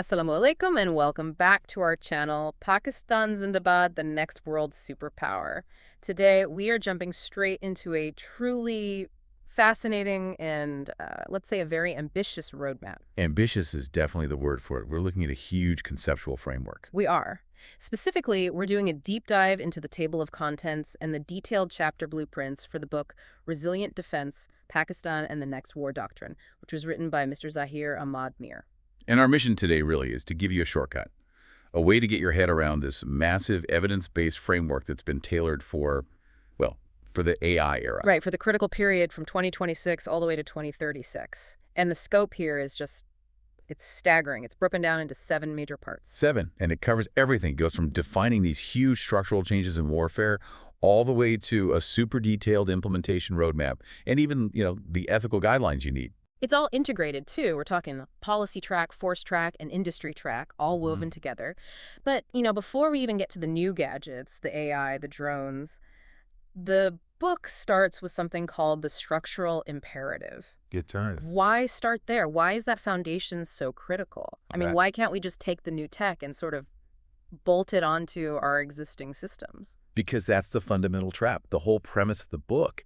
Assalamu alaikum and welcome back to our channel, Pakistan Zindabad, the next world superpower. Today, we are jumping straight into a truly fascinating and, let's say, a very ambitious roadmap. Ambitious is definitely the word for it. We're looking at a huge conceptual framework. We are. Specifically, we're doing a deep dive into the table of contents and the detailed chapter blueprints for the book Resilient Defense, Pakistan and the Next War Doctrine, which was written by Mr. Zaheer Ahmad Meer. And our mission today really is to give you a shortcut, a way to get your head around this massive evidence-based framework that's been tailored for, well, for the AI era. Right, for the critical period from 2026 all the way to 2036. And the scope here is just, it's staggering. It's broken down into 7 major parts. 7, and it covers everything. It goes from defining these huge structural changes in warfare all the way to a super detailed implementation roadmap and even, the ethical guidelines you need. It's all integrated, too. We're talking policy track, force track, and industry track, all woven together. But, before we even get to the new gadgets, the AI, the drones, the book starts with something called the structural imperative. It does. Why start there? Why is that foundation so critical? I mean, why can't we just take the new tech and sort of bolt it onto our existing systems? Because that's the fundamental trap. The whole premise of the book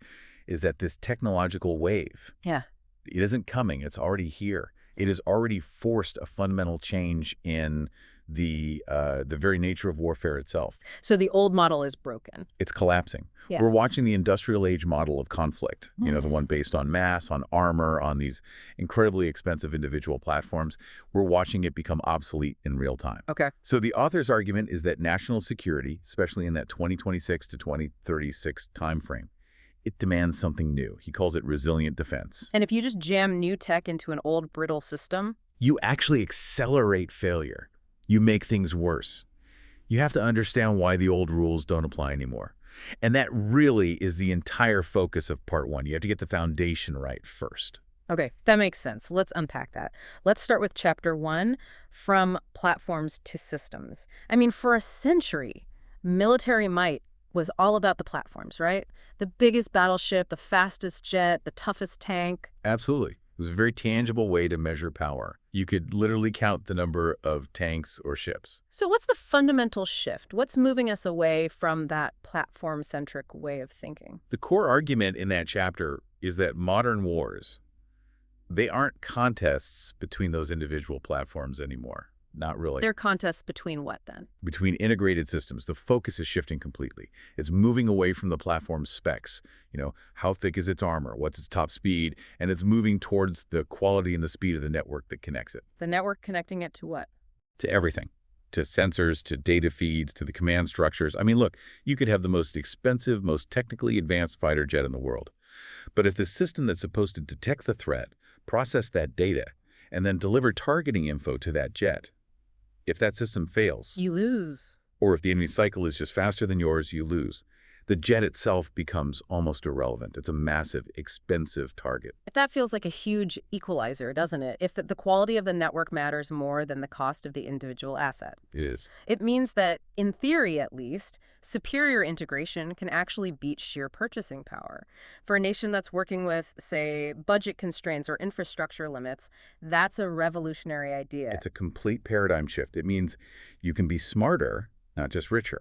is that this technological wave, Yeah. it isn't coming. It's already here. It has already forced a fundamental change in the very nature of warfare itself. So the old model is broken. It's collapsing. Yeah. We're watching the industrial age model of conflict, the one based on mass, on armor, on these incredibly expensive individual platforms. We're watching it become obsolete in real time. Okay. So the author's argument is that national security, especially in that 2026 to 2036 timeframe, it demands something new. He calls it resilient defense. And if you just jam new tech into an old brittle system, You actually accelerate failure. You make things worse. You have to understand why the old rules don't apply anymore. And that really is the entire focus of part 1. You have to get the foundation right first. okay, that makes sense. Let's unpack that. Let's start with chapter 1, from platforms to systems. I mean, for a century, military might was all about the platforms, right? The biggest battleship, the fastest jet, the toughest tank. Absolutely. It was a very tangible way to measure power. You could literally count the number of tanks or ships. So what's the fundamental shift? What's moving us away from that platform-centric way of thinking? The core argument in that chapter is that modern wars, they aren't contests between those individual platforms anymore. Not really. They're contests between what, then? Between integrated systems, the focus is shifting completely. It's moving away from the platform specs. How thick is its armor? What's its top speed? And it's moving towards the quality and the speed of the network that connects it. The network connecting it to what? To everything. To sensors, to data feeds, to the command structures. I mean, look, you could have the most expensive, most technically advanced fighter jet in the world. But if the system that's supposed to detect the threat, process that data, and then deliver targeting info to that jet, if that system fails, You lose. or if the enemy cycle is just faster than yours, you lose. The jet itself becomes almost irrelevant. It's a massive, expensive target. If that feels like a huge equalizer, doesn't it? If the quality of the network matters more than the cost of the individual asset. It is. It means that, in theory at least, superior integration can actually beat sheer purchasing power. For a nation that's working with, say, budget constraints or infrastructure limits, that's a revolutionary idea. It's a complete paradigm shift. It means you can be smarter, not just richer.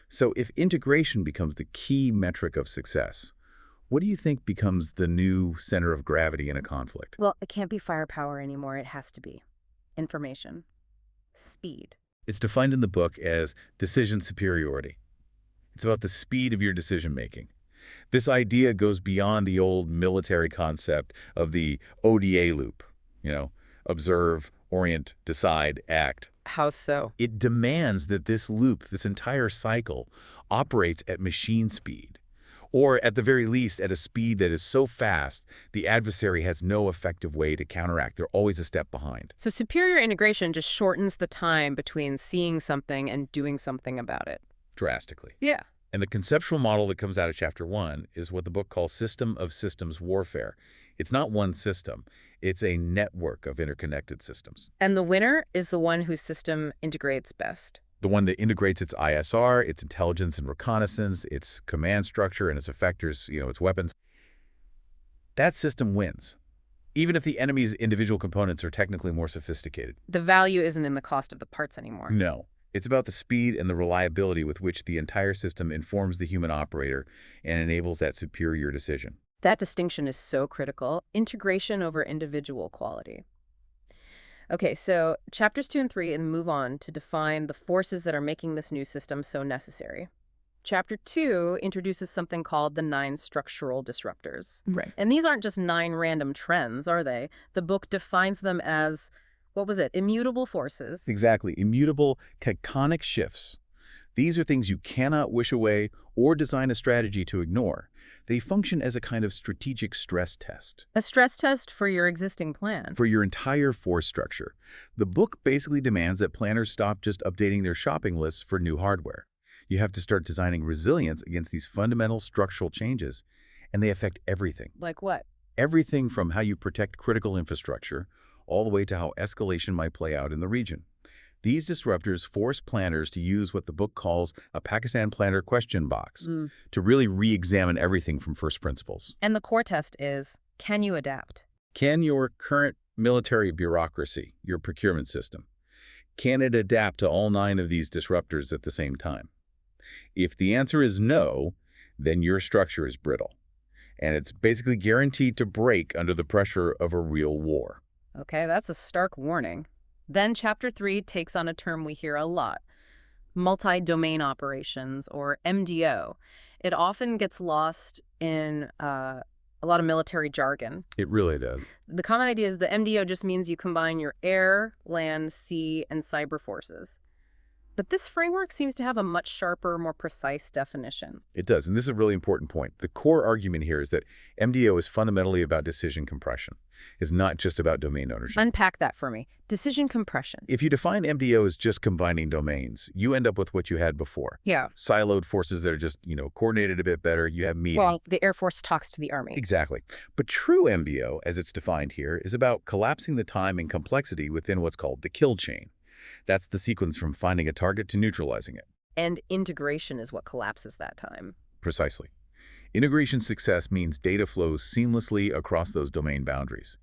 So if integration becomes the key metric of success, what do you think becomes the new center of gravity in a conflict? Well, it can't be firepower anymore. It has to be information. Speed. It's defined in the book as decision superiority. It's about the speed of your decision-making. This idea goes beyond the old military concept of the ODA loop, observe, orient, decide, act. How so? It demands that this loop, this entire cycle, operates at machine speed, or at the very least at a speed that is so fast the adversary has no effective way to counteract. They're always a step behind. So superior integration just shortens the time between seeing something and doing something about it. Drastically. Yeah. And the conceptual model that comes out of Chapter 1 is what the book calls system of systems warfare. It's not one system. It's a network of interconnected systems. And the winner is the one whose system integrates best. The one that integrates its ISR, its intelligence and reconnaissance, its command structure and its effectors, its weapons. That system wins. even if the enemy's individual components are technically more sophisticated. The value isn't in the cost of the parts anymore. No. It's about the speed and the reliability with which the entire system informs the human operator and enables that superior decision. That distinction is so critical. Integration over individual quality. Okay, so chapters 2 and 3 and move on to define the forces that are making this new system so necessary. Chapter 2 introduces something called the 9 structural disruptors. Right. And these aren't just 9 random trends, are they? The book defines them as, what was it, immutable forces. Exactly. Immutable tectonic shifts. These are things you cannot wish away or design a strategy to ignore. They function as a kind of strategic stress test. A stress test for your existing plan. For your entire force structure. The book basically demands that planners stop just updating their shopping lists for new hardware. You have to start designing resilience against these fundamental structural changes, and they affect everything. Like what? Everything from how you protect critical infrastructure all the way to how escalation might play out in the region. These disruptors force planners to use what the book calls a Pakistan planner question box to really re-examine everything from first principles. And the core test is, can you adapt? Can your current military bureaucracy, your procurement system, can it adapt to all 9 of these disruptors at the same time? If the answer is no, then your structure is brittle, and it's basically guaranteed to break under the pressure of a real war. Okay, that's a stark warning. Then Chapter 3 takes on a term we hear a lot, multi-domain operations, or MDO. It often gets lost in a lot of military jargon. It really does. The common idea is the MDO just means you combine your air, land, sea, and cyber forces. But this framework seems to have a much sharper, more precise definition. It does, and this is a really important point. The core argument here is that MDO is fundamentally about decision compression. It's not just about domain ownership. Unpack that for me. Decision compression. If you define MDO as just combining domains, you end up with what you had before. Yeah. Siloed forces that are just, coordinated a bit better. You have meetings. Well, the Air Force talks to the Army. Exactly. But true MDO, as it's defined here, is about collapsing the time and complexity within what's called the kill chain. That's the sequence from finding a target to neutralizing it. And integration is what collapses that time. Precisely. Integration success means data flows seamlessly across those domain boundaries.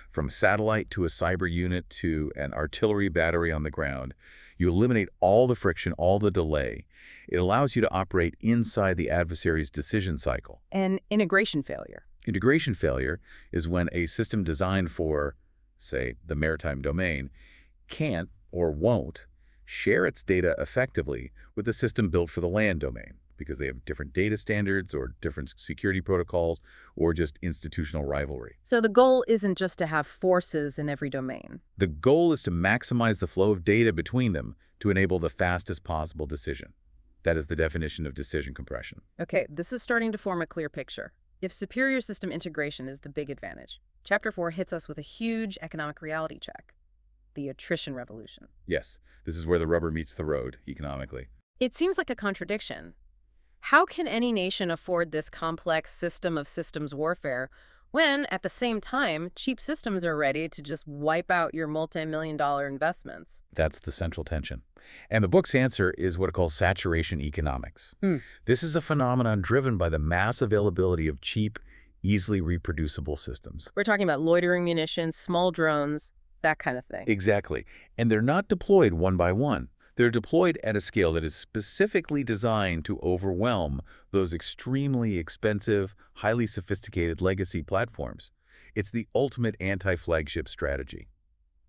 From a satellite to a cyber unit to an artillery battery on the ground, you eliminate all the friction, all the delay. It allows you to operate inside the adversary's decision cycle. And integration failure. Integration failure is when a system designed for, say, the maritime domain can't or won't share its data effectively with the system built for the land domain because they have different data standards or different security protocols or just institutional rivalry. So the goal isn't just to have forces in every domain. The goal is to maximize the flow of data between them to enable the fastest possible decision. That is the definition of decision compression. Okay, this is starting to form a clear picture. If superior system integration is the big advantage, Chapter 4 hits us with a huge economic reality check. The attrition revolution. Yes, this is where the rubber meets the road economically. It seems like a contradiction. How can any nation afford this complex system of systems warfare when, at the same time, cheap systems are ready to just wipe out your multi-million-dollar investments? That's the central tension. And the book's answer is what it calls saturation economics. This is a phenomenon driven by the mass availability of cheap, easily reproducible systems. We're talking about loitering munitions, small drones, that kind of thing. Exactly. And they're not deployed one by one. They're deployed at a scale that is specifically designed to overwhelm those extremely expensive, highly sophisticated legacy platforms. It's the ultimate anti-flagship strategy.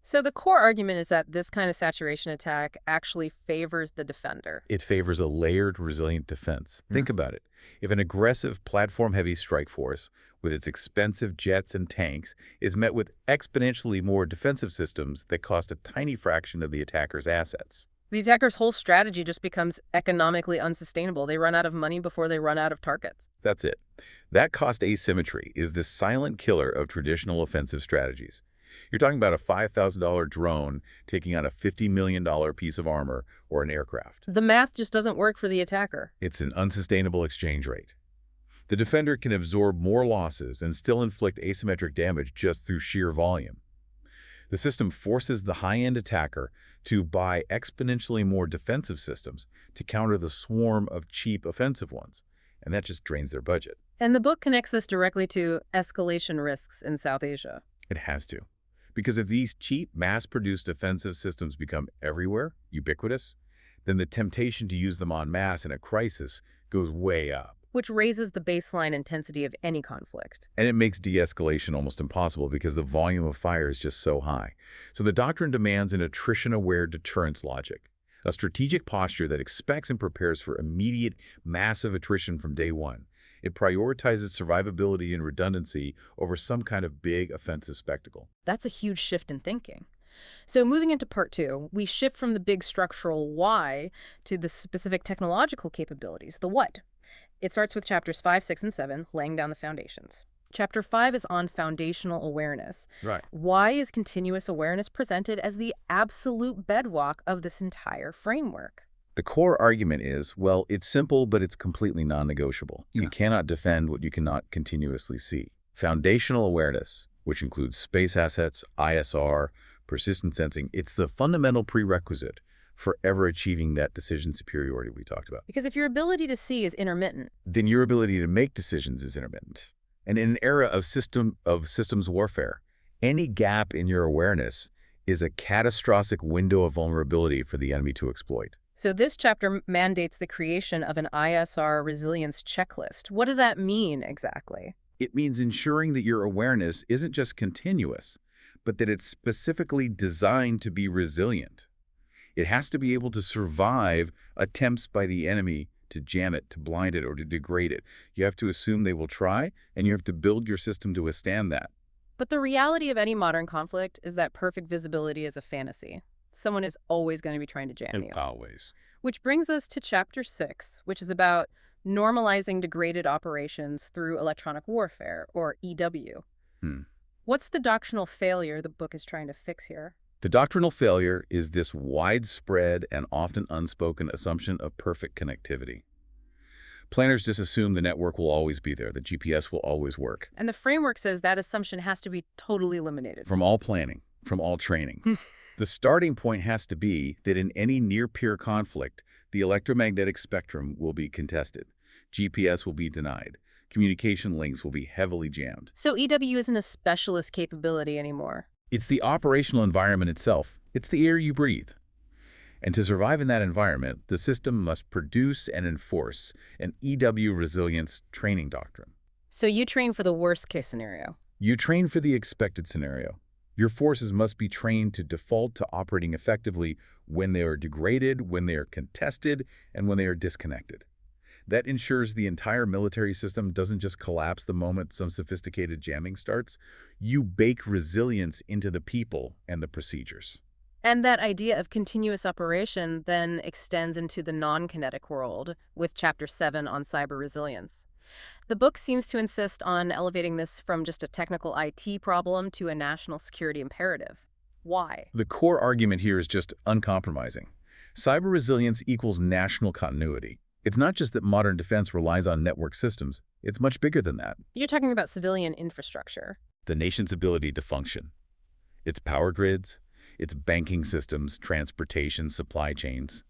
So the core argument is that this kind of saturation attack actually favors the defender. It favors a layered, resilient defense. Think about it. If an aggressive, platform-heavy strike force with its expensive jets and tanks is met with exponentially more defensive systems that cost a tiny fraction of the attacker's assets. The attacker's whole strategy just becomes economically unsustainable. They run out of money before they run out of targets. That's it. That cost asymmetry is the silent killer of traditional offensive strategies. You're talking about a $5,000 drone taking on a $50 million piece of armor or an aircraft. The math just doesn't work for the attacker. It's an unsustainable exchange rate. The defender can absorb more losses and still inflict asymmetric damage just through sheer volume. The system forces the high-end attacker to buy exponentially more defensive systems to counter the swarm of cheap offensive ones, and that just drains their budget. And the book connects this directly to escalation risks in South Asia. It has to. Because if these cheap, mass-produced defensive systems become everywhere, ubiquitous, then the temptation to use them en masse in a crisis goes way up. Which raises the baseline intensity of any conflict. And it makes de-escalation almost impossible because the volume of fire is just so high. So the doctrine demands an attrition-aware deterrence logic, a strategic posture that expects and prepares for immediate, massive attrition from day one. It prioritizes survivability and redundancy over some kind of big offensive spectacle. That's a huge shift in thinking. So moving into part two, we shift from the big structural why to the specific technological capabilities, the what. It starts with chapters 5, 6, and 7, laying down the foundations. Chapter 5 is on foundational awareness. Right. Why is continuous awareness presented as the absolute bedrock of this entire framework? The core argument is, well, it's simple, but it's completely non-negotiable. You cannot defend what you cannot continuously see. Foundational awareness, which includes space assets, ISR, persistent sensing, it's the fundamental prerequisite for ever achieving that decision superiority we talked about. Because if your ability to see is intermittent, Then your ability to make decisions is intermittent. And in an era of systems warfare, any gap in your awareness is a catastrophic window of vulnerability for the enemy to exploit. so this chapter mandates the creation of an ISR resilience checklist. What does that mean exactly? It means ensuring that your awareness isn't just continuous, but that it's specifically designed to be resilient. It has to be able to survive attempts by the enemy to jam it, to blind it, or to degrade it. You have to assume they will try, and you have to build your system to withstand that. But the reality of any modern conflict is that perfect visibility is a fantasy. Someone is always going to be trying to jam you. Always. Which brings us to chapter 6, which is about normalizing degraded operations through electronic warfare, or EW. What's the doctrinal failure the book is trying to fix here? The doctrinal failure is this widespread and often unspoken assumption of perfect connectivity. Planners just assume the network will always be there, the GPS will always work. And the framework says that assumption has to be totally eliminated. From all planning, from all training. The starting point has to be that in any near-peer conflict, the electromagnetic spectrum will be contested. GPS will be denied. Communication links will be heavily jammed. So EW isn't a specialist capability anymore. It's the operational environment itself. It's the air you breathe. And to survive in that environment, the system must produce and enforce an EW resilience training doctrine. So you train for the worst case scenario. You train for the expected scenario. Your forces must be trained to default to operating effectively when they are degraded, when they are contested, and when they are disconnected. That ensures the entire military system doesn't just collapse the moment some sophisticated jamming starts. You bake resilience into the people and the procedures. And that idea of continuous operation then extends into the non-kinetic world with Chapter 7 on cyber resilience. The book seems to insist on elevating this from just a technical IT problem to a national security imperative. Why? The core argument here is just uncompromising. Cyber resilience equals national continuity. It's not just that modern defense relies on network systems. It's much bigger than that. You're talking about civilian infrastructure. The nation's ability to function. Its power grids, its banking systems, transportation, supply chains.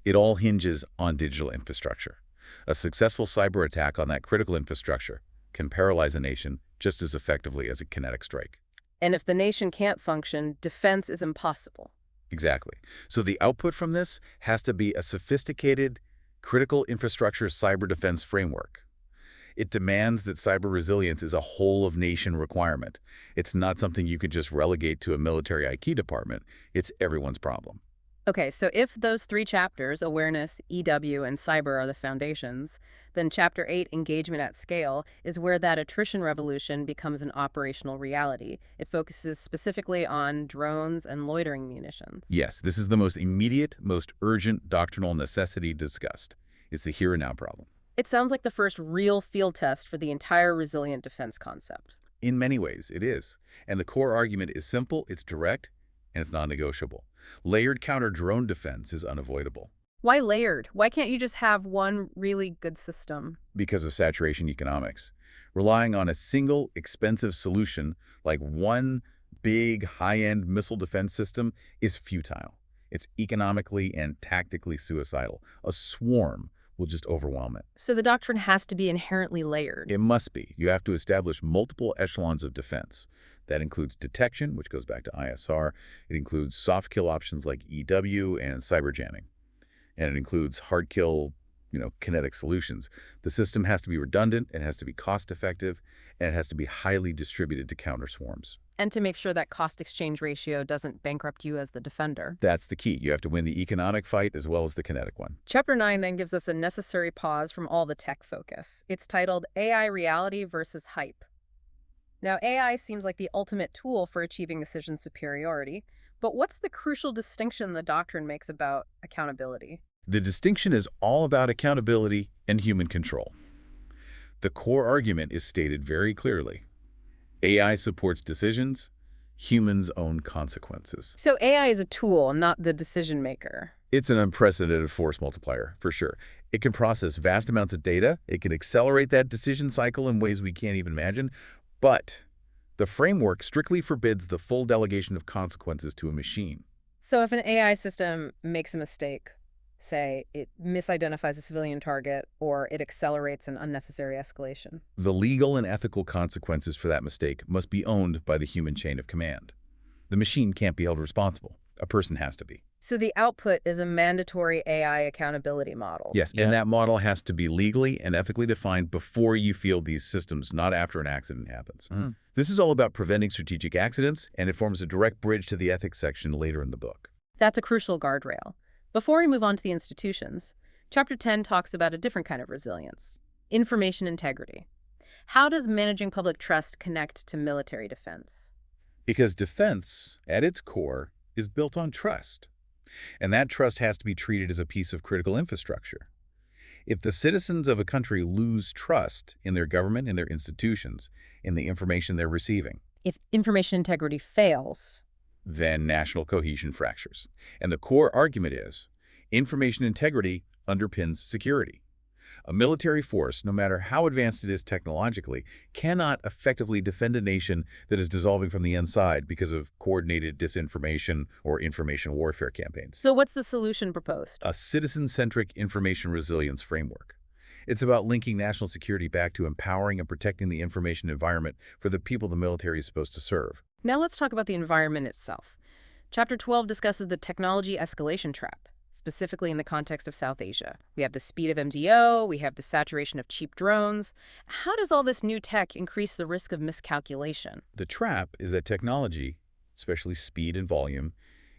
It all hinges on digital infrastructure. A successful cyber attack on that critical infrastructure can paralyze a nation just as effectively as a kinetic strike. And if the nation can't function, defense is impossible. Exactly. So the output from this has to be a sophisticated, critical infrastructure cyber defense framework. It demands that cyber resilience is a whole-of-nation requirement. It's not something you could just relegate to a military IT department. It's everyone's problem. Okay, so if those 3 chapters, awareness, EW, and cyber are the foundations, then Chapter 8, engagement at scale, is where that attrition revolution becomes an operational reality. It focuses specifically on drones and loitering munitions. Yes, this is the most immediate, most urgent doctrinal necessity discussed. It's the here and now problem. It sounds like the first real field test for the entire resilient defense concept. In many ways, it is. And the core argument is simple, it's direct, and it's non-negotiable. Layered counter-drone defense is unavoidable. Why layered? Why can't you just have one really good system? Because of saturation economics. Relying on a single, expensive solution like one big, high-end missile defense system is futile. It's economically and tactically suicidal. A swarm will just overwhelm it. So the doctrine has to be inherently layered. It must be. You have to establish multiple echelons of defense. That includes detection, which goes back to ISR. It includes soft kill options like EW and cyber jamming. And it includes hard kill, kinetic solutions. The system has to be redundant, it has to be cost effective, and it has to be highly distributed to counter swarms. And to make sure that cost-exchange ratio doesn't bankrupt you as the defender. That's the key. You have to win the economic fight as well as the kinetic one. Chapter 9 then gives us a necessary pause from all the tech focus. It's titled AI Reality versus Hype. Now, AI seems like the ultimate tool for achieving decision superiority, but what's the crucial distinction the doctrine makes about accountability? The distinction is all about accountability and human control. The core argument is stated very clearly. AI supports decisions, humans own consequences. So AI is a tool, not the decision maker. It's an unprecedented force multiplier, for sure. It can process vast amounts of data, it can accelerate that decision cycle in ways we can't even imagine, but the framework strictly forbids the full delegation of consequences to a machine. So if an AI system makes a mistake, say it misidentifies a civilian target or it accelerates an unnecessary escalation, The legal and ethical consequences for that mistake must be owned by the human chain of command. The machine can't be held responsible. A person has to be. so the output is a mandatory AI accountability model. Yes, Yeah. and that model has to be legally and ethically defined before you field these systems, not after an accident happens. Mm. This is all about preventing strategic accidents, and it forms a direct bridge to the ethics section later in the book. That's a crucial guardrail. Before we move on to the institutions, Chapter 10 talks about a different kind of resilience, information integrity. How does managing public trust connect to military defense? Because defense, at its core, is built on trust. And that trust has to be treated as a piece of critical infrastructure. If the citizens of a country lose trust in their government, in their institutions, in the information they're receiving, If information integrity fails, then national cohesion fractures. And the core argument is information integrity underpins security. A military force, no matter how advanced it is technologically, cannot effectively defend a nation that is dissolving from the inside because of coordinated disinformation or information warfare campaigns. so what's the solution proposed? A citizen-centric information resilience framework. It's about linking national security back to empowering and protecting the information environment for the people the military is supposed to serve. Now let's talk about the environment itself. Chapter 12 discusses the technology escalation trap, specifically in the context of South Asia. We have the speed of MDO, we have the saturation of cheap drones. How does all this new tech increase the risk of miscalculation? The trap is that technology, especially speed and volume,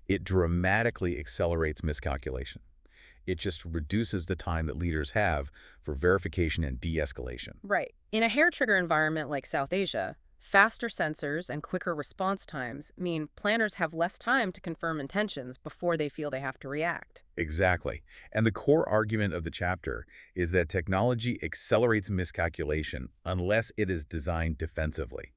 it dramatically accelerates miscalculation. It just reduces the time that leaders have for verification and de-escalation. Right. In a hair-trigger environment like South Asia, faster sensors and quicker response times mean planners have less time to confirm intentions before they feel they have to react. Exactly. And the core argument of the chapter is that technology accelerates miscalculation unless it is designed defensively.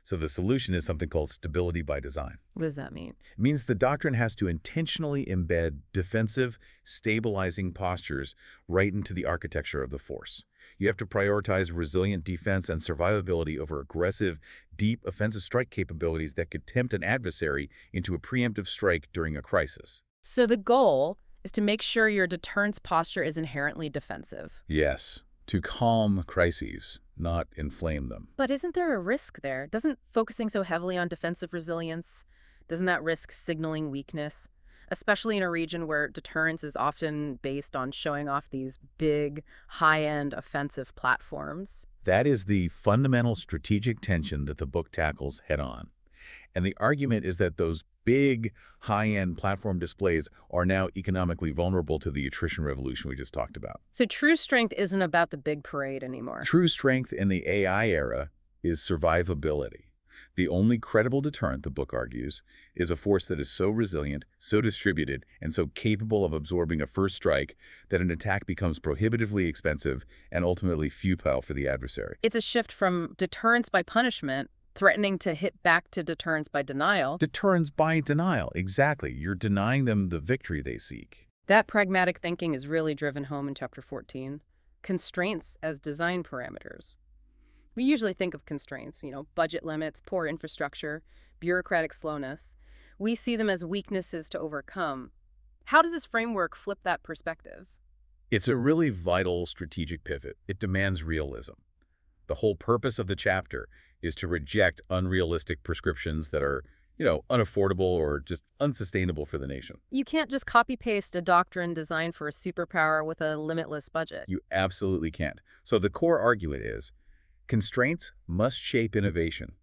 So the solution is something called stability by design. What does that mean? It means the doctrine has to intentionally embed defensive, stabilizing postures right into the architecture of the force. You have to prioritize resilient defense and survivability over aggressive, deep offensive strike capabilities that could tempt an adversary into a preemptive strike during a crisis. So the goal is to make sure your deterrence posture is inherently defensive. Yes, to calm crises, not inflame them. But isn't there a risk there? Doesn't focusing so heavily on defensive resilience, doesn't that risk signaling weakness? Especially in a region where deterrence is often based on showing off these big, high-end offensive platforms. That is the fundamental strategic tension that the book tackles head-on. And the argument is that those big, high-end platform displays are now economically vulnerable to the attrition revolution we just talked about. So true strength isn't about the big parade anymore. True strength in the AI era is survivability. The only credible deterrent, the book argues, is a force that is so resilient, so distributed, and so capable of absorbing a first strike that an attack becomes prohibitively expensive and ultimately futile for the adversary. It's a shift from deterrence by punishment, threatening to hit back, to deterrence by denial. Deterrence by denial, exactly. You're denying them the victory they seek. That pragmatic thinking is really driven home in Chapter 14. Constraints as design parameters. We usually think of constraints, budget limits, poor infrastructure, bureaucratic slowness. We see them as weaknesses to overcome. How does this framework flip that perspective? It's a really vital strategic pivot. It demands realism. The whole purpose of the chapter is to reject unrealistic prescriptions that are, unaffordable or just unsustainable for the nation. You can't just copy-paste a doctrine designed for a superpower with a limitless budget. You absolutely can't. So the core argument is constraints must shape innovation.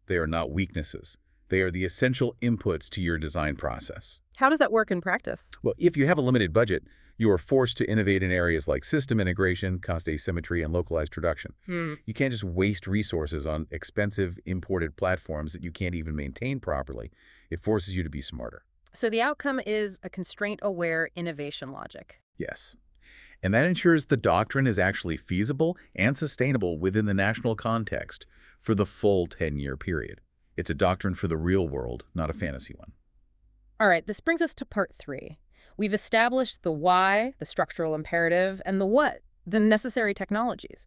They are not weaknesses. They are the essential inputs to your design process. How does that work in practice? Well, if you have a limited budget, you are forced to innovate in areas like system integration, cost asymmetry, and localized production. You can't just waste resources on expensive imported platforms that you can't even maintain properly. It forces you to be smarter. So the outcome is a constraint-aware innovation logic. Yes. And that ensures the doctrine is actually feasible and sustainable within the national context for the full 10-year period. It's a doctrine for the real world, not a fantasy one. All right, this brings us to part 3. We've established the why, the structural imperative, and the what, the necessary technologies.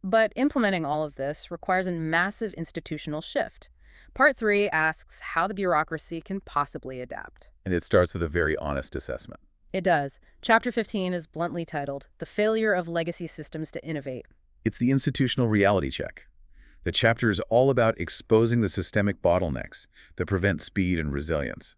But implementing all of this requires a massive institutional shift. Part 3 asks how the bureaucracy can possibly adapt. And it starts with a very honest assessment. It does. Chapter 15 is bluntly titled, The Failure of Legacy Systems to Innovate. It's the institutional reality check. The chapter is all about exposing the systemic bottlenecks that prevent speed and resilience.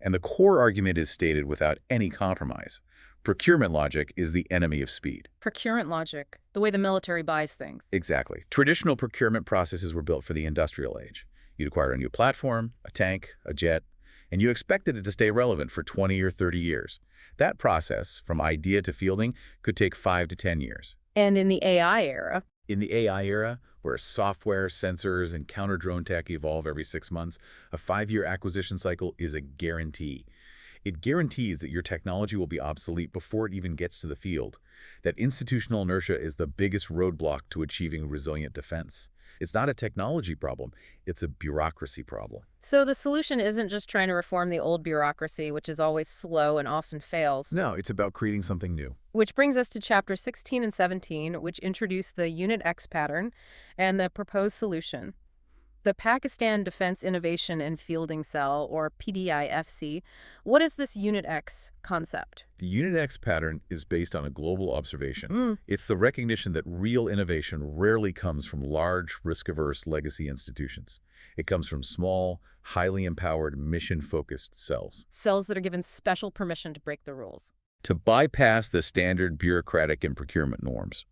And the core argument is stated without any compromise. Procurement logic is the enemy of speed. Procurement logic, the way the military buys things. Exactly. Traditional procurement processes were built for the industrial age. You'd acquire a new platform, a tank, a jet, and you expected it to stay relevant for 20 or 30 years. That process, from idea to fielding, could take 5 to 10 years. And in the AI era, where software, sensors, and counter-drone tech evolve every 6 months, a 5-year acquisition cycle is a guarantee. It guarantees that your technology will be obsolete before it even gets to the field. That institutional inertia is the biggest roadblock to achieving resilient defense. It's not a technology problem, it's a bureaucracy problem. So the solution isn't just trying to reform the old bureaucracy, which is always slow and often fails. No, it's about creating something new. Which brings us to chapter 16 and 17, which introduce the Unit X pattern and the proposed solution. The Pakistan Defense Innovation and Fielding Cell, or PDIFC, what is this Unit X concept? The Unit X pattern is based on a global observation. It's the recognition that real innovation rarely comes from large, risk-averse legacy institutions. It comes from small, highly empowered, mission-focused cells. Cells that are given special permission to break the rules. To bypass the standard bureaucratic and procurement norms.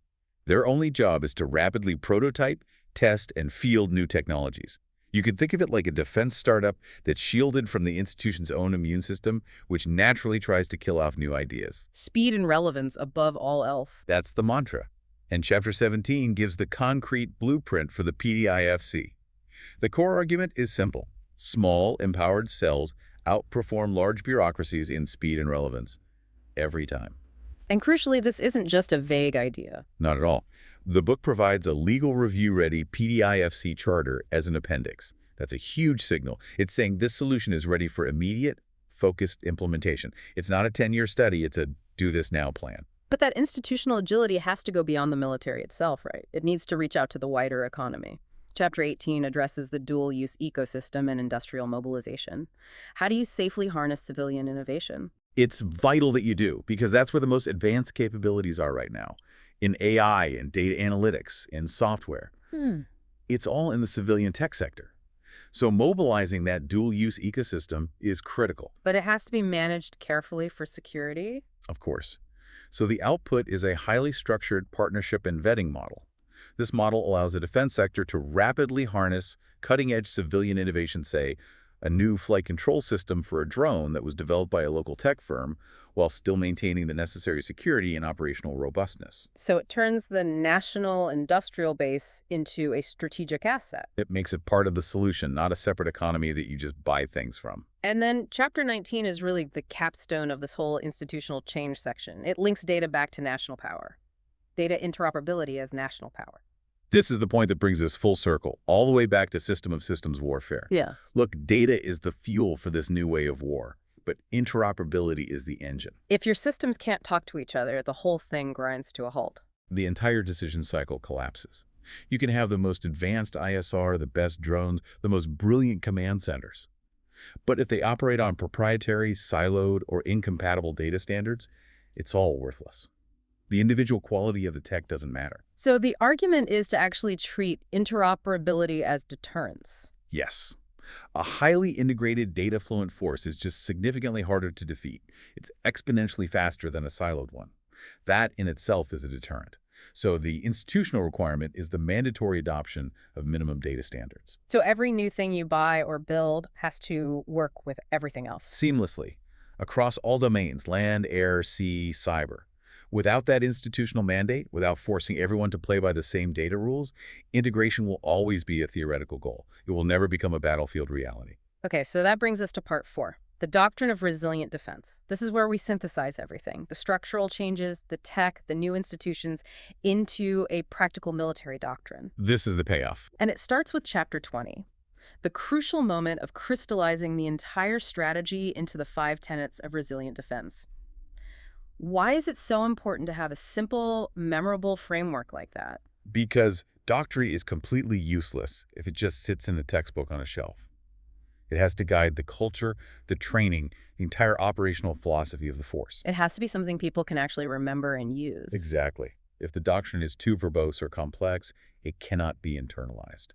Their only job is to rapidly prototype, test, and field new technologies. You could think of it like a defense startup that's shielded from the institution's own immune system, which naturally tries to kill off new ideas. Speed and relevance above all else. That's the mantra. And Chapter 17 gives the concrete blueprint for the PDIFC. The core argument is simple. Small, empowered cells outperform large bureaucracies in speed and relevance. Every time. And crucially, this isn't just a vague idea. Not at all. The book provides a legal review-ready PDIFC charter as an appendix. That's a huge signal. It's saying this solution is ready for immediate, focused implementation. It's not a 10-year study, it's a do-this-now plan. But that institutional agility has to go beyond the military itself, right? It needs to reach out to the wider economy. Chapter 18 addresses the dual-use ecosystem and industrial mobilization. How do you safely harness civilian innovation? It's vital that you do, because that's where the most advanced capabilities are right now. In AI, in data analytics, in software. It's all in the civilian tech sector. So mobilizing that dual-use ecosystem is critical. But it has to be managed carefully for security? Of course. So the output is a highly structured partnership and vetting model. This model allows the defense sector to rapidly harness cutting-edge civilian innovation, say, a new flight control system for a drone that was developed by a local tech firm, while still maintaining the necessary security and operational robustness. So it turns the national industrial base into a strategic asset. It makes it part of the solution, not a separate economy that you just buy things from. And then Chapter 19 is really the capstone of this whole institutional change section. It links data back to national power. Data interoperability as national power. This is the point that brings us full circle, all the way back to system of systems warfare. Yeah. Look, data is the fuel for this new way of war, but interoperability is the engine. If your systems can't talk to each other, the whole thing grinds to a halt. The entire decision cycle collapses. You can have the most advanced ISR, the best drones, the most brilliant command centers. But if they operate on proprietary, siloed, or incompatible data standards, it's all worthless. The individual quality of the tech doesn't matter. So the argument is to actually treat interoperability as deterrence. Yes. A highly integrated data-fluent force is just significantly harder to defeat. It's exponentially faster than a siloed one. That in itself is a deterrent. So the institutional requirement is the mandatory adoption of minimum data standards. So every new thing you buy or build has to work with everything else. Seamlessly, across all domains, land, air, sea, cyber. Without that institutional mandate, without forcing everyone to play by the same data rules, integration will always be a theoretical goal. It will never become a battlefield reality. Okay, so that brings us to part 4. The doctrine of resilient defense. This is where we synthesize everything, the structural changes, the tech, the new institutions, into a practical military doctrine. This is the payoff. And it starts with Chapter 20, the crucial moment of crystallizing the entire strategy into the 5 tenets of resilient defense. Why is it so important to have a simple, memorable framework like that? Because doctrine is completely useless if it just sits in a textbook on a shelf. It has to guide the culture, the training, the entire operational philosophy of the force. It has to be something people can actually remember and use. Exactly. If the doctrine is too verbose or complex, it cannot be internalized.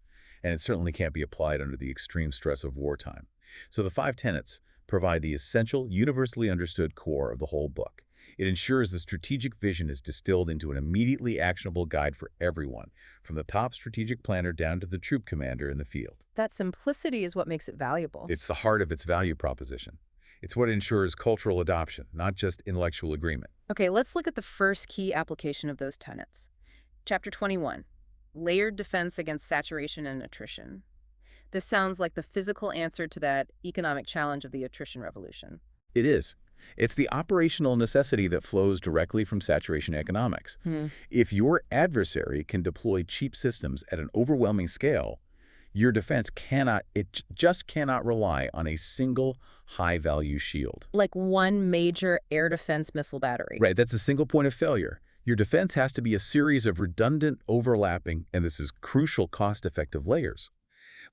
And it certainly can't be applied under the extreme stress of wartime. So the 5 tenets provide the essential, universally understood core of the whole book. It ensures the strategic vision is distilled into an immediately actionable guide for everyone, from the top strategic planner down to the troop commander in the field. That simplicity is what makes it valuable. It's the heart of its value proposition. It's what ensures cultural adoption, not just intellectual agreement. Okay, let's look at the first key application of those tenets. Chapter 21, layered defense against saturation and attrition. This sounds like the physical answer to that economic challenge of the attrition revolution. It is. It's the operational necessity that flows directly from saturation economics. If your adversary can deploy cheap systems at an overwhelming scale, your defense just cannot rely on a single high-value shield. Like one major air defense missile battery. Right, that's a single point of failure. Your defense has to be a series of redundant, overlapping, and this is crucial, cost-effective layers.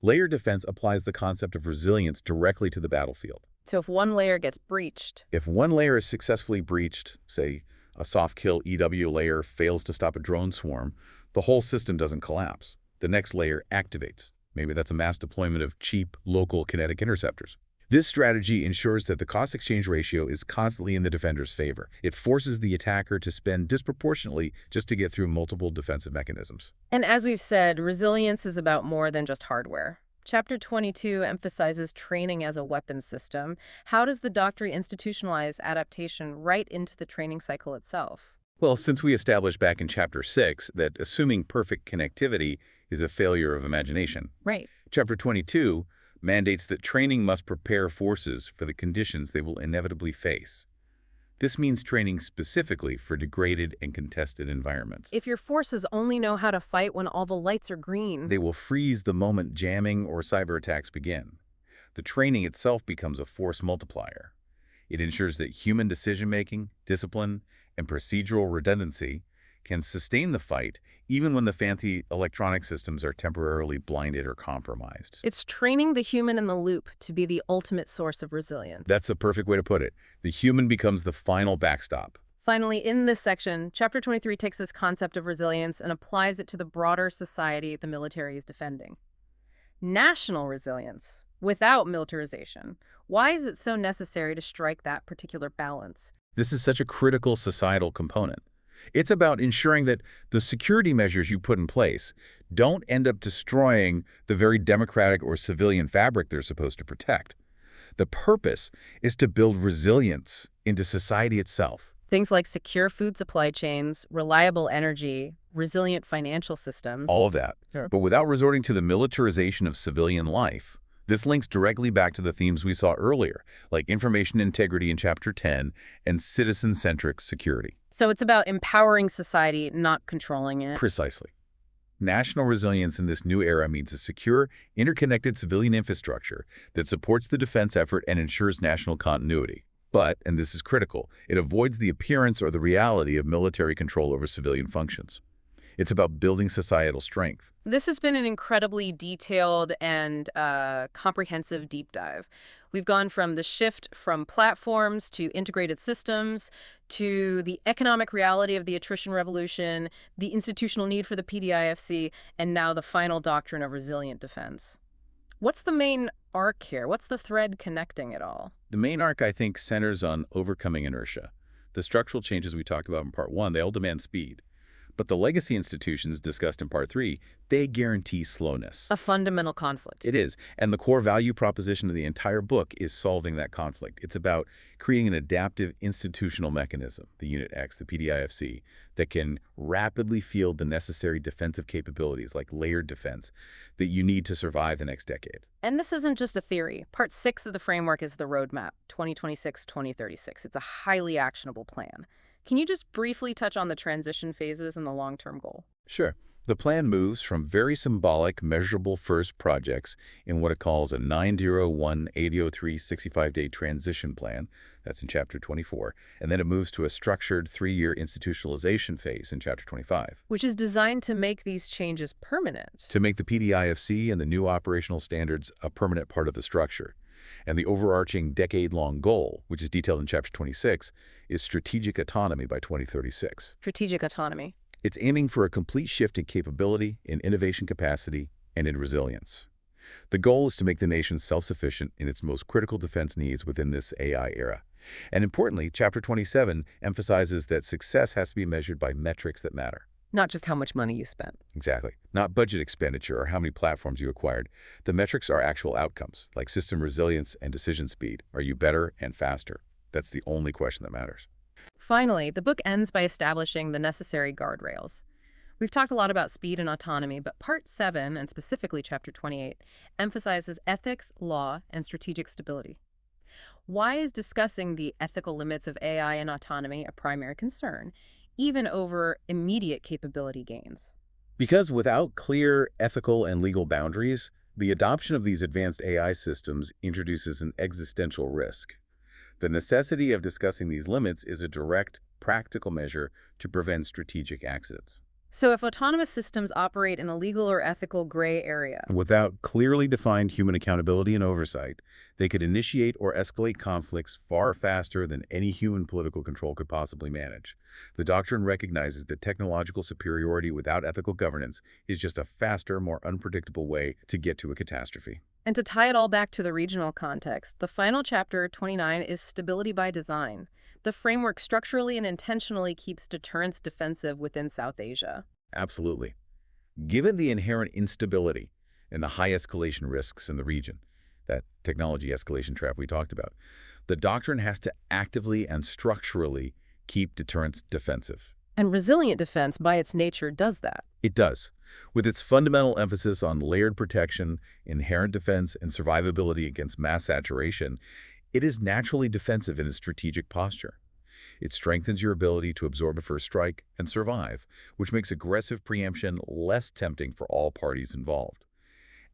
Layered defense applies the concept of resilience directly to the battlefield. So if one layer gets breached, If one layer is successfully breached, say a soft kill EW layer fails to stop a drone swarm, the whole system doesn't collapse. The next layer activates. Maybe that's a mass deployment of cheap, local kinetic interceptors. This strategy ensures that the cost exchange ratio is constantly in the defender's favor. It forces the attacker to spend disproportionately just to get through multiple defensive mechanisms. and as we've said, resilience is about more than just hardware. Chapter 22 emphasizes training as a weapons system. How does the doctrine institutionalize adaptation right into the training cycle itself? Well, since we established back in Chapter 6 that assuming perfect connectivity is a failure of imagination, Right. Chapter 22 mandates that training must prepare forces for the conditions they will inevitably face. This means training specifically for degraded and contested environments. If your forces only know how to fight when all the lights are green, They will freeze the moment jamming or cyber attacks begin. The training itself becomes a force multiplier. It ensures that human decision-making, discipline, and procedural redundancy can sustain the fight even when the fancy electronic systems are temporarily blinded or compromised. it's training the human in the loop to be the ultimate source of resilience. That's the perfect way to put it. The human becomes the final backstop. Finally, in this section, Chapter 23 takes this concept of resilience and applies it to the broader society the military is defending. National resilience, without militarization. Why is it so necessary to strike that particular balance? This is such a critical societal component. It's about ensuring that the security measures you put in place don't end up destroying the very democratic or civilian fabric they're supposed to protect. The purpose is to build resilience into society itself. Things like secure food supply chains, reliable energy, resilient financial systems. All of that. Sure. But without resorting to the militarization of civilian life. This links directly back to the themes we saw earlier, like information integrity in Chapter 10 and citizen-centric security. So it's about empowering society, not controlling it. Precisely. National resilience in this new era means a secure, interconnected civilian infrastructure that supports the defense effort and ensures national continuity. But, and this is critical, it avoids the appearance or the reality of military control over civilian functions. It's about building societal strength. This has been an incredibly detailed and comprehensive deep dive. We've gone from the shift from platforms to integrated systems to the economic reality of the attrition revolution, the institutional need for the PDIFC, and now the final doctrine of resilient defense. What's the main arc here? What's the thread connecting it all? The main arc, I think, centers on overcoming inertia. The structural changes we talked about in Part 1, they all demand speed. But the legacy institutions discussed in Part 3, they guarantee slowness. A fundamental conflict. It is. And the core value proposition of the entire book is solving that conflict. It's about creating an adaptive institutional mechanism, the Unit X, the PDIFC, that can rapidly field the necessary defensive capabilities like layered defense that you need to survive the next decade. And this isn't just a theory. Part 6 of the framework is the roadmap, 2026-2036. It's a highly actionable plan. Can you just briefly touch on the transition phases and the long-term goal? Sure. The plan moves from very symbolic, measurable first projects in what it calls a 901 803 65-day transition plan. That's in Chapter 24. And then it moves to a structured 3-year institutionalization phase in Chapter 25. Which is designed to make these changes permanent. To make the PDIFC and the new operational standards a permanent part of the structure. And the overarching decade-long goal, which is detailed in Chapter 26, is strategic autonomy by 2036. Strategic autonomy. It's aiming for a complete shift in capability, in innovation capacity, and in resilience. The goal is to make the nation self-sufficient in its most critical defense needs within this AI era. And importantly, Chapter 27 emphasizes that success has to be measured by metrics that matter. Not just how much money you spent. Exactly. Not budget expenditure or how many platforms you acquired. The metrics are actual outcomes, like system resilience and decision speed. Are you better and faster? That's the only question that matters. Finally, the book ends by establishing the necessary guardrails. We've talked a lot about speed and autonomy, but Part 7, and specifically Chapter 28, emphasizes ethics, law, and strategic stability. Why is discussing the ethical limits of AI and autonomy a primary concern, even over immediate capability gains? Because without clear ethical and legal boundaries, the adoption of these advanced AI systems introduces an existential risk. The necessity of discussing these limits is a direct, practical measure to prevent strategic accidents. So if autonomous systems operate in a legal or ethical gray area, Without clearly defined human accountability and oversight, they could initiate or escalate conflicts far faster than any human political control could possibly manage. The doctrine recognizes that technological superiority without ethical governance is just a faster, more unpredictable way to get to a catastrophe. and to tie it all back to the regional context, the final chapter, 29, is stability by design. The framework structurally and intentionally keeps deterrence defensive within South Asia. Absolutely. Given the inherent instability and the high escalation risks in the region, that technology escalation trap we talked about, the doctrine has to actively and structurally keep deterrence defensive. And resilient defense, by its nature, does that. It does, with its fundamental emphasis on layered protection, inherent defense, and survivability against mass saturation. It is naturally defensive in its strategic posture. It strengthens your ability to absorb a first strike and survive, which makes aggressive preemption less tempting for all parties involved.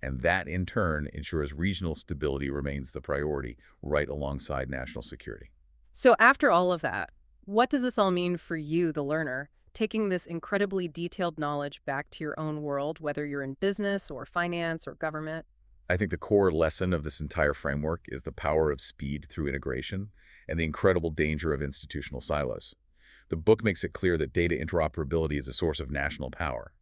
And that, in turn, ensures regional stability remains the priority right alongside national security. So after all of that, what does this all mean for you, the learner, taking this incredibly detailed knowledge back to your own world, whether you're in business or finance or government? I think the core lesson of this entire framework is the power of speed through integration and the incredible danger of institutional silos. The book makes it clear that data interoperability is a source of national power,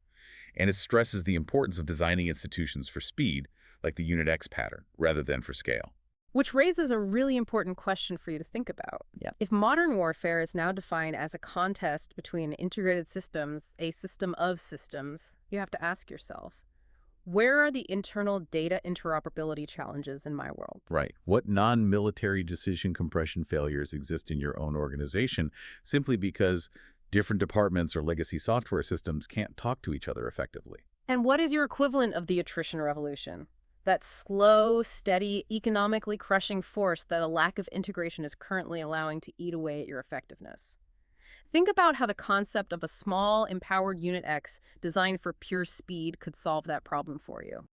and it stresses the importance of designing institutions for speed, like the Unit X pattern, rather than for scale. Which raises a really important question for you to think about. Yeah. If modern warfare is now defined as a contest between integrated systems, a system of systems, you have to ask yourself, where are the internal data interoperability challenges in my world? Right. What non-military decision compression failures exist in your own organization simply because different departments or legacy software systems can't talk to each other effectively? And what is your equivalent of the attrition revolution? That slow, steady, economically crushing force that a lack of integration is currently allowing to eat away at your effectiveness. Think about how the concept of a small, empowered Unit X designed for pure speed could solve that problem for you.